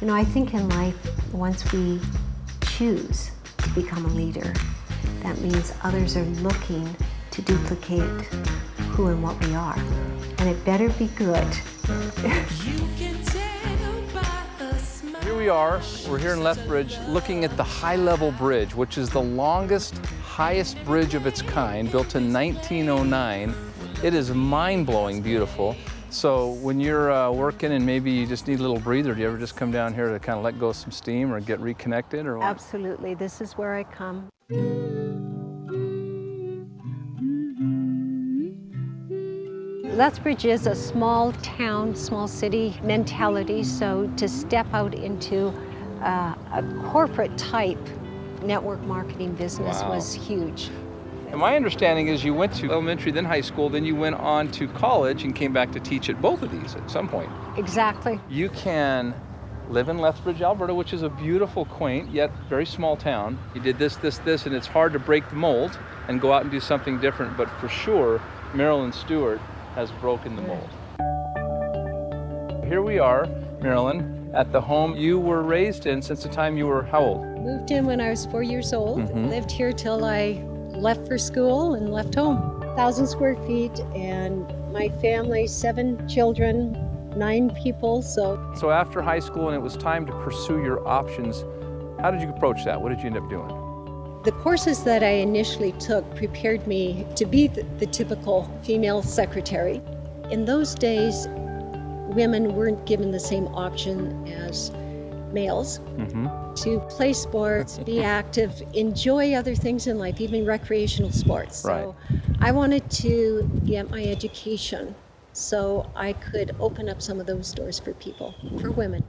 You know, I think in life, once we choose to become a leader, that means others are looking to duplicate who and what we are. And it better be good. Here we are, we're here in Lethbridge looking at the high-level bridge, which is the longest, highest bridge of its kind, built in 1909. It is mind-blowing beautiful. So when you're working and maybe you just need a little breather, do you ever just come down here to kind of let go of some steam or get reconnected or what? Absolutely, this is where I come. Lethbridge is a small town, small city mentality, so to step out into a corporate type network marketing business was huge. And my understanding is you went to elementary, then high school, then you went on to college and came back to teach at both of these at some point. Exactly. You can live in Lethbridge, Alberta, which is a beautiful, quaint, yet very small town. You did this, and it's hard to break the mold and go out and do something different, but for sure, Marilyn Stewart has broken the mold. Here we are, Marilyn, at the home you were raised in since the time you were how old? Moved in when I was 4 years old. Lived here till I left for school and left home. 1,000 square feet, and my family, 7 children, 9 people, so. So after high school and it was time to pursue your options, how did you approach that? What did you end up doing? The courses that I initially took prepared me to be the typical female secretary. In those days, women weren't given the same option as males to play sports, be active, enjoy other things in life, even recreational sports. So I wanted to get my education so I could open up some of those doors for people, for women.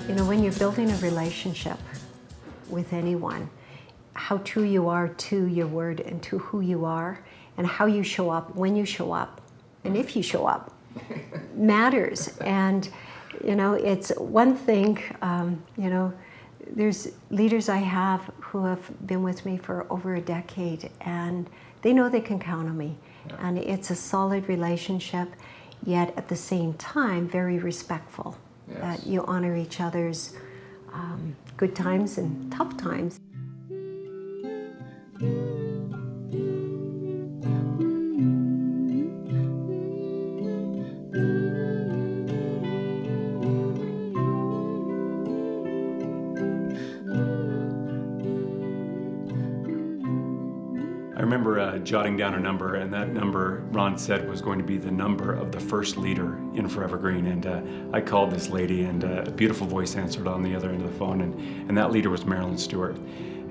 You know, when you're building a relationship with anyone, how true you are to your word and to who you are and how you show up, when you show up, and if you show up, matters. And, you know, it's one thing, you know, there's leaders I have who have been with me for over a decade, and they know they can count on me. And it's a solid relationship, yet at the same time, very respectful. That you honor each other's good times and tough times. I remember jotting down a number, and that number, Ron said, was going to be the number of the first leader in ForeverGreen. And I called this lady, and a beautiful voice answered on the other end of the phone, and that leader was Marilyn Stewart.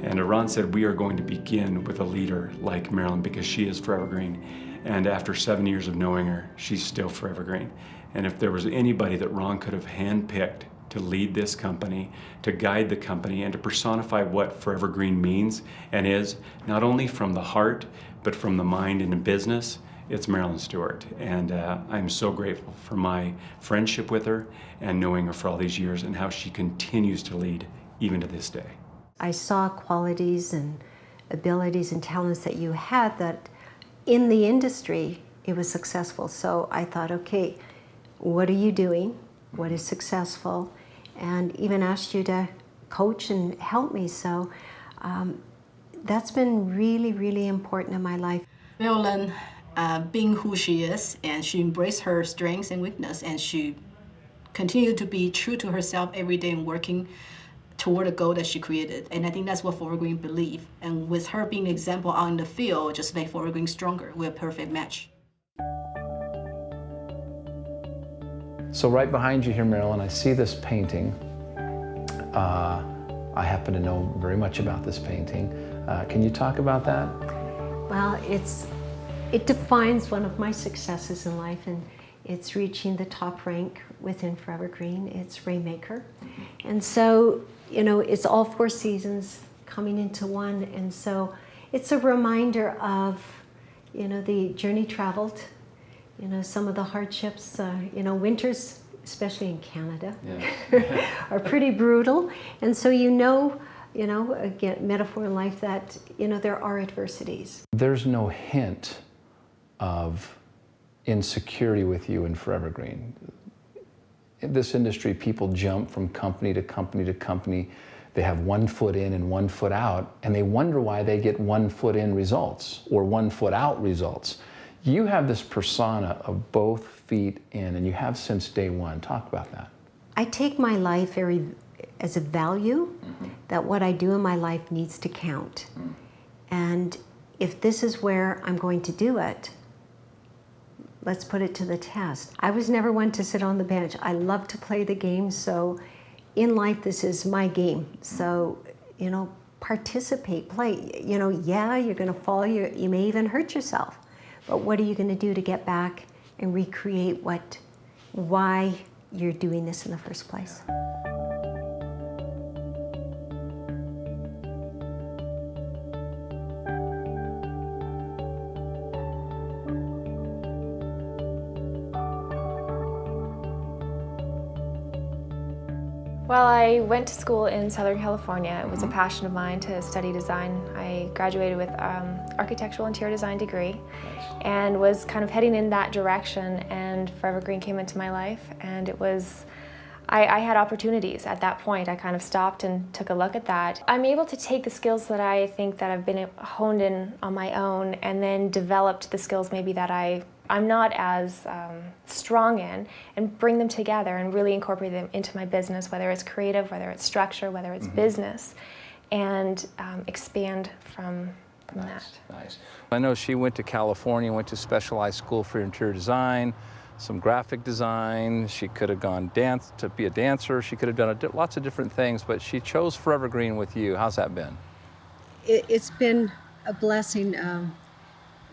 And Ron said, we are going to begin with a leader like Marilyn because she is ForeverGreen. And after 7 years of knowing her, she's still ForeverGreen. And if there was anybody that Ron could have handpicked to lead this company, to guide the company, and to personify what ForeverGreen means and is, not only from the heart, but from the mind and the business, it's Marilyn Stewart. And I'm so grateful for my friendship with her and knowing her for all these years and how she continues to lead even to this day. I saw qualities and abilities and talents that you had that in the industry, it was successful. So I thought, okay, what are you doing? What is successful? And even asked you to coach and help me. So that's been really, really important in my life. Marilyn, being who she is, and she embraced her strengths and weakness, and she continued to be true to herself every day and working toward a goal that she created. And I think that's what ForeverGreen believe. And with her being an example out in the field, just make ForeverGreen stronger. We're a perfect match. So right behind you here, Marilyn, I see this painting. I happen to know very much about this painting. Can you talk about that? Well, it defines one of my successes in life, and it's reaching the top rank within ForeverGreen. It's Rainmaker. And so, you know, it's all 4 seasons coming into one. And so it's a reminder of, you know, the journey traveled, you know, some of the hardships, you know, winters, especially in Canada, are pretty brutal. And so, you know, you know, again, metaphor in life that, you know, there are adversities. There's no hint of insecurity with you in ForeverGreen. In this industry, people jump from company to company to company. They have 1 foot in and 1 foot out, and they wonder why they get 1 foot in results or 1 foot out results. You have this persona of both feet in, and you have since day one. Talk about that. I take my life very as a value, that what I do in my life needs to count. And if this is where I'm going to do it, let's put it to the test. I was never one to sit on the bench. I love to play the game, so in life this is my game. So, you know, participate, play. You know, yeah, you're gonna fall, you may even hurt yourself, but what are you gonna do to get back and recreate why you're doing this in the first place? Well, I went to school in Southern California. It was a passion of mine to study design. I graduated with architectural interior design degree and was kind of heading in that direction, and ForeverGreen came into my life, and it was, I had opportunities at that point. I kind of stopped and took a look at that. I'm able to take the skills that I think that I've been honed in on my own and then developed the skills maybe that I'm not as strong in, and bring them together and really incorporate them into my business, whether it's creative, whether it's structure, whether it's business, and expand from that. Nice. I know she went to California, went to specialized school for interior design, some graphic design. She could have gone to be a dancer. She could have done lots of different things, but she chose ForeverGreen with you. How's that been? It's been a blessing,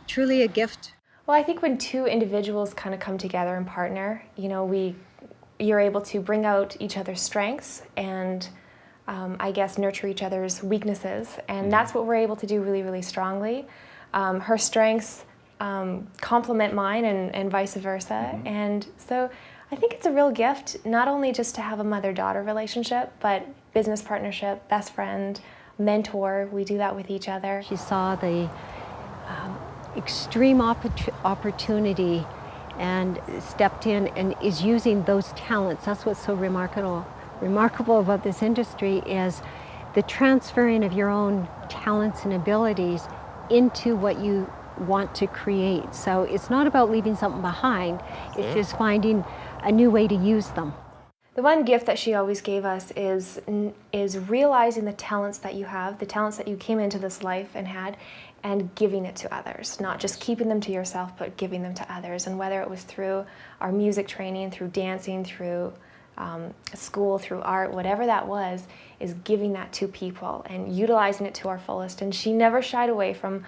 truly a gift. Well, I think when two individuals kind of come together and partner, you know, you're able to bring out each other's strengths and I guess nurture each other's weaknesses, and that's what we're able to do really, really strongly. Her strengths complement mine and vice versa, and so I think it's a real gift, not only just to have a mother-daughter relationship, but business partnership, best friend, mentor. We do that with each other. She saw the extreme opportunity and stepped in and is using those talents. That's what's so remarkable about this industry, is the transferring of your own talents and abilities into what you want to create. So it's not about leaving something behind, it's just finding a new way to use them. The one gift that she always gave us is realizing the talents that you have, the talents that you came into this life and had, and giving it to others, not just keeping them to yourself, but giving them to others. And whether it was through our music training, through dancing, through school, through art, whatever that was, is giving that to people and utilizing it to our fullest. And she never shied away from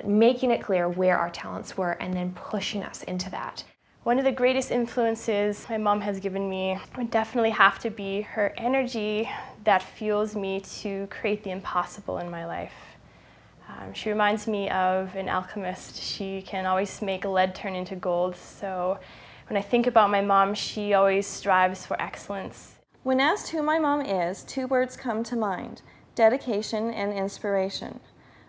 making it clear where our talents were and then pushing us into that. One of the greatest influences my mom has given me would definitely have to be her energy that fuels me to create the impossible in my life. She reminds me of an alchemist. She can always make lead turn into gold. So when I think about my mom, she always strives for excellence. When asked who my mom is, two words come to mind: dedication and inspiration.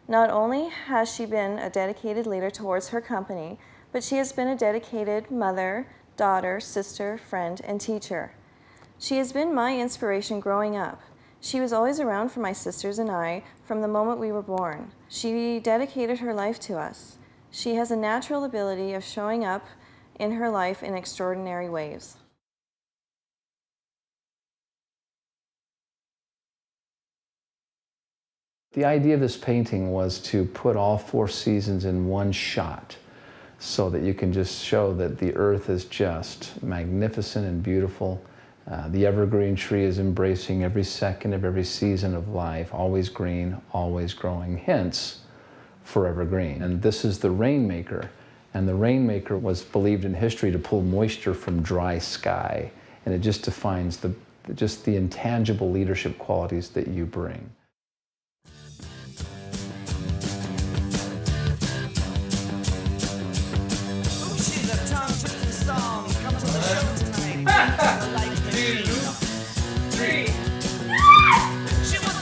Not only has she been a dedicated leader towards her company, but she has been a dedicated mother, daughter, sister, friend, and teacher. She has been my inspiration growing up. She was always around for my sisters and I from the moment we were born. She dedicated her life to us. She has a natural ability of showing up in her life in extraordinary ways. The idea of this painting was to put all 4 seasons in one shot so that you can just show that the earth is just magnificent and beautiful. The evergreen tree is embracing every second of every season of life, always green, always growing, hence ForeverGreen. And this is the rainmaker, and the rainmaker was believed in history to pull moisture from dry sky, and it just defines the intangible leadership qualities that you bring. She was